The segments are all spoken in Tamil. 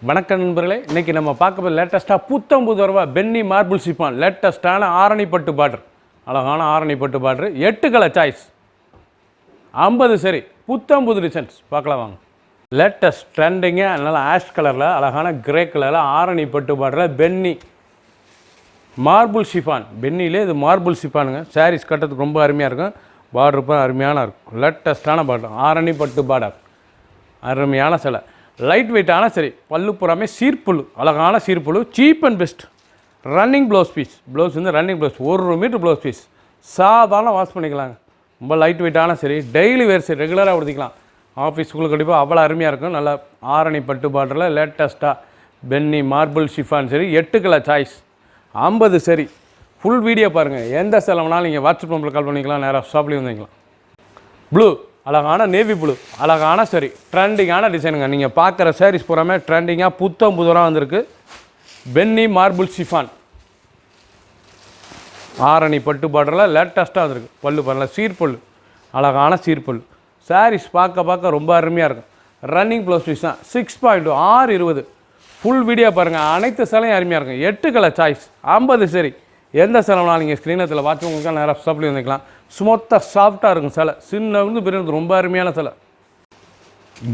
வணக்கம் நண்பர்களே, இன்றைக்கி நம்ம பார்க்க போகிற லேட்டஸ்ட்டாக புத்தம்புது பென்னி மார்பிள் சிஃபான் லேட்டஸ்ட்டான ஆரணிப்பட்டு பார்டர், அழகான ஆரணிப்பட்டு பார்டர், 8 கலர் சாய்ஸ், 50 சரி, புத்தம்புது டிசைன்ஸ் பார்க்கலாம் வாங்க. லேட்டஸ்ட் ட்ரெண்டிங்காக நல்லா ஆஷ் கலரில் அழகான கிரே கலரில் ஆரணிப்பட்டு பார்டரில் பென்னி மார்பிள் சிஃபான். பென்னிலே இது மார்பிள் சிஃபானுங்க. சாரீஸ் கட்டுறதுக்கு ரொம்ப அருமையாக இருக்கும். பார்டர் அருமையான இருக்கும். லேட்டஸ்ட்டான பார்டர், ஆரணிப்பட்டு பார்டர், அருமையான சிலை, லைட் வெயிட்டான சரி, பல்லு புறாமே சீர்புழு, அழகான சீர்புழு, cheap and best. Running blouse piece, blouse வந்து running blouse, 1 metre blouse piece, சாதாரண வாஷ் பண்ணிக்கலாங்க. ரொம்ப லைட் வெயிட்டான சரி, டெய்லி வேர் சரி, ரெகுலராக உடுத்திக்கலாம். ஆஃபீஸுக்குள்ளே கண்டிப்பாக அவ்வளோ அருமையாக இருக்கும். நல்லா ஆரணி பட்டு பார்டரில் லேட்டஸ்ட்டாக பென்னி மார்பிள் ஷிஃபான் சரி, 8 கலர் சாய்ஸ், 50 சரி. ஃபுல் வீடியோ பாருங்கள். எந்த செலவுனாலும் நீங்கள் வாட்ஸ்அப் நம்பரில் கால் பண்ணிக்கலாம், நேராக ஷாப்லேயும் வந்துக்கலாம். ப்ளூ, அழகான நேவி ப்ளூ, அழகான சரி, ட்ரெண்டிங்கான டிசைனுங்க. நீங்கள் பார்க்குற சாரீஸ் பூராமே ட்ரெண்டிங்காக புதுராக வந்திருக்கு. பென்னி மார்பிள் சிஃபான் ஆரணி பட்டு பார்டரில் லேட்டஸ்ட்டாக வந்திருக்கு. பல்லு பாருங்கள், சீர்பல்லு, அழகான சீர்பல்லு. சாரீஸ் பார்க்க ரொம்ப அருமையாக இருக்கும். ரன்னிங் ப்ளவுஸ் பீஸ் தான். 6.2 620. ஃபுல் வீடியோ பாருங்கள். அனைத்து சிலையும் அருமையாக இருக்கும். 8 கலர் சாய்ஸ், 50 சரி. எந்த சிலைனாலும் நீங்கள் ஸ்க்ரீனத்தில் வாட்ச் உங்களுக்கு நேராக ஷாப்லேயும் வந்துக்கலாம். ஸ்மூத்தாக சாஃப்டாக இருக்கும் சிலை, சின்ன வந்து பெரிய ரொம்ப அருமையான சிலை.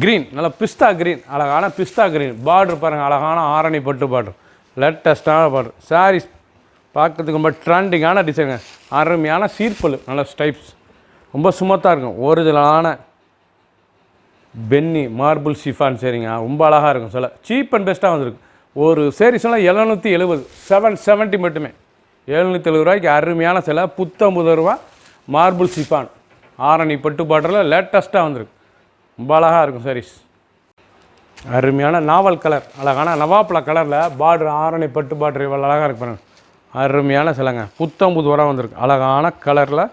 க்ரீன், நல்லா பிஸ்தா க்ரீன், அழகான பிஸ்தா க்ரீன். பார்டர் பாருங்கள், அழகான ஆரணி பட்டு பார்டர், லேட்டஸ்ட்டான பார்டர். சாரீஸ் பார்க்கறதுக்கு ரொம்ப ட்ரெண்டிங்கான டிசைனுங்க. அருமையான சீர்பல், நல்ல ஸ்டைப்ஸ், ரொம்ப ஸ்மூத்தாக இருக்கும். ஒரிஜினலான பென்னி மார்பிள் ஷிஃபான் சரிங்க, ரொம்ப அழகாக இருக்கும் சிலை. சீப் அண்ட் பெஸ்ட்டாக வந்திருக்கு. ஒரு சாரீஸ்லாம் 770, 770 மட்டுமே. 770 ரூபாய்க்கு அருமையான சிலை, புத்தம்புது மார்பிள் சிஃபான் ஆரணி பட்டு பார்டரில் லேட்டஸ்ட்டாக வந்திருக்கு. ரொம்ப அழகாக இருக்கும் சாரீஸ். அருமையான நாவல் கலர், அழகான நவாப்பழ கலரில் பார்டர், ஆரணி பட்டு பார்டர் இவ்வளோ அழகாக இருக்கு பாருங்கள். அருமையான சிலைங்க, புத்தம்புது வந்திருக்கு. அழகான கலரில்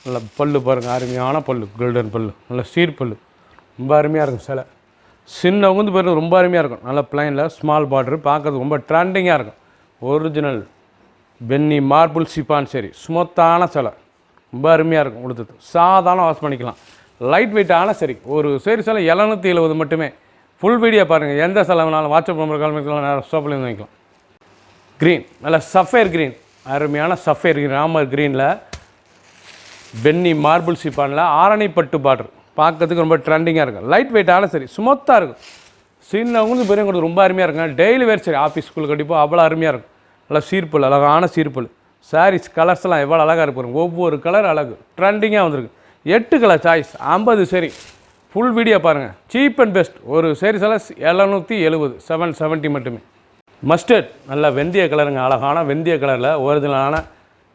நல்ல பல்லு பாருங்கள், அருமையான பல்லு, கோல்டன் பல்லு, நல்ல சீர்பல்லு, ரொம்ப அருமையாக இருக்கும் சிலை. சின்ன உந்து பேர் ரொம்ப அருமையாக இருக்கும். நல்ல பிளைனில் ஸ்மால் பார்டர், பார்க்குறதுக்கு ரொம்ப ட்ரெண்டிங்காக இருக்கும். ஒரிஜினல் பென்னி மார்பிள் சிஃபான் சரி, ஸ்மூத்தான சிலை, ரொம்ப அருமையாக இருக்கும். கொடுத்தது சாதாரண வாஷ் பண்ணிக்கலாம். லைட் வெயிட்டான சரி, ஒரு சரி சிலை 770 மட்டுமே. ஃபுல் வீடியோ பாருங்கள். எந்த செலவுனாலும் வாட்ஸ்அப் நம்பர் கால் பண்ணிக்கலாம், நேரம் ஷாப்லேயும் வாங்கிக்கலாம். க்ரீன், நல்ல சஃபேர் க்ரீன், அருமையான சஃபேர் க்ரீன், ராமர் க்ரீனில் பென்னி மார்பிள் சிஃபானில் ஆரணி பட்டு பார்டர், பார்க்கறதுக்கு ரொம்ப ட்ரெண்டிங்காக இருக்கும். லைட் வெயிட்டான சரி, ஸ்மூத்தாக இருக்கும். சின்னவங்களுக்கு பெரியவங்களுக்கு ரொம்ப அருமையாக இருக்கும். டெய்லி வேர் சரி, ஆஃபீஸ் ஸ்கூல் கண்டிப்பாக அவ்வளோ அருமையாக இருக்கும். நல்லா சீர்பல், அழகான சீர்பல். சாரீஸ் கலர்ஸ்லாம் எவ்வளோ அழகாக இருப்பாங்க. ஒவ்வொரு கலர் அழகு, ட்ரெண்டிங்காக வந்திருக்கு. 8 கலர் சாய்ஸ், 50 சரி. ஃபுல் வீடியோ பாருங்கள். Cheap and best. ஒரு சரி சில 770, 770 மட்டுமே. மஸ்டர்ட், நல்ல வெந்தய கலருங்க, அழகான வெந்தய கலரில் ஒரிஜினலான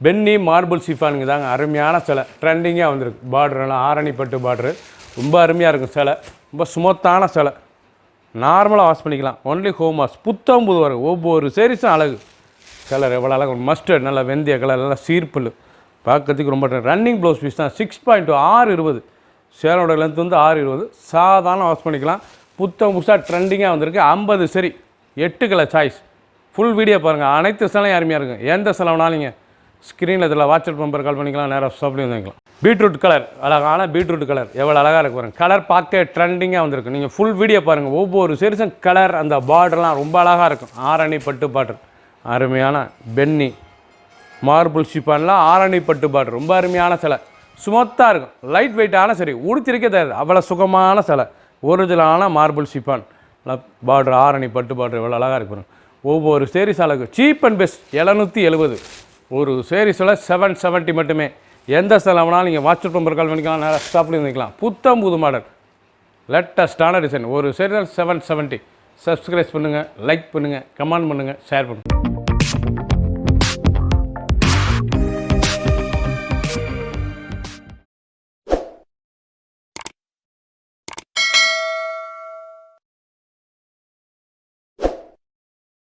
பென்னி மார்பிள் சிஃபானுங்க தாங்க. அருமையான சிலை, ட்ரெண்டிங்காக வந்திருக்கு. பார்டர்லாம் ஆரணி பட்டு பார்டரு, ரொம்ப அருமையாக இருக்கும் சிலை. ரொம்ப ஸ்மூத்தான சிலை, நார்மலாக வாஷ் பண்ணிக்கலாம். Only home wash. புத்தம்புது வரும். ஒவ்வொரு சீரீஸும் அழகு. கலர் எவ்வளோ அழகாக, மஸ்டர்ட், நல்லா வெந்தய கலர், நல்லா சீர்பல், பார்க்கறதுக்கு ரொம்ப ரன்னிங் ப்ளவுஸ் பீஸ் தான். 6.2 620. சேலோட லென்த் வந்து 620. சாதாரண வாஷ் பண்ணிக்கலாம். புதுசாக ட்ரெண்டிங்காக வந்திருக்கு. 50 சரி, 8 கலர் சாய்ஸ். ஃபுல் வீடியோ பாருங்கள். அனைத்து சிலையும் அருமையாக இருக்கும். எந்த செலவுனாலும் நீங்கள் ஸ்க்ரீனில் இதில் வாட்ஸ்அப் நம்பர் கால் பண்ணிக்கலாம், நேராக ஷாப்லேயும் வந்துக்கலாம். பீட்ரூட் கலர், அழகான பீட்ரூட் கலர், எவ்வளோ அழகாக இருக்கு பாருங்கள். கலர் பார்க்க ட்ரெண்டிங்காக வந்திருக்கு. நீங்கள் ஃபுல் வீடியோ பாருங்கள். ஒவ்வொரு சீரீஸும் கலர், அந்த பார்டர்லாம் ரொம்ப அழகாக இருக்கும். ஆரணி பட்டு பார்டர், அருமையான பென்னி மார்பிள் ஷிஃபானில் ஆரணி பட்டு பார்டர், ரொம்ப அருமையான சிலை, ஸ்மூத்தாக இருக்கும். லைட் வெயிட்டான சரி, உடுத்திருக்கே தெரியாது, அவ்வளோ சுகமான சிலை. ஒரிஜினலான மார்பிள் ஷிஃபான் பார்டர், ஆரணி பட்டு பார்டர் எவ்வளோ அழகாக இருக்கு. ஒவ்வொரு சேரீஸ் அழகு. Cheap and best. 770. ஒரு சேரீஸில் 770 மட்டுமே. எந்த செலவுனாலும் நீங்கள் வாட்ஸ்அப் நம்பர் கால் பண்ணிக்கலாம், நேராக ஸ்டாப்லேயும் வந்துக்கலாம். புது மாடல், லேட்டஸ்டான டிசைன். ஒரு சேரீஸில் 770. சப்ஸ்கிரைப் பண்ணுங்கள், லைக் பண்ணுங்கள், கமெண்ட் பண்ணுங்கள், ஷேர் பண்ணுங்கள்.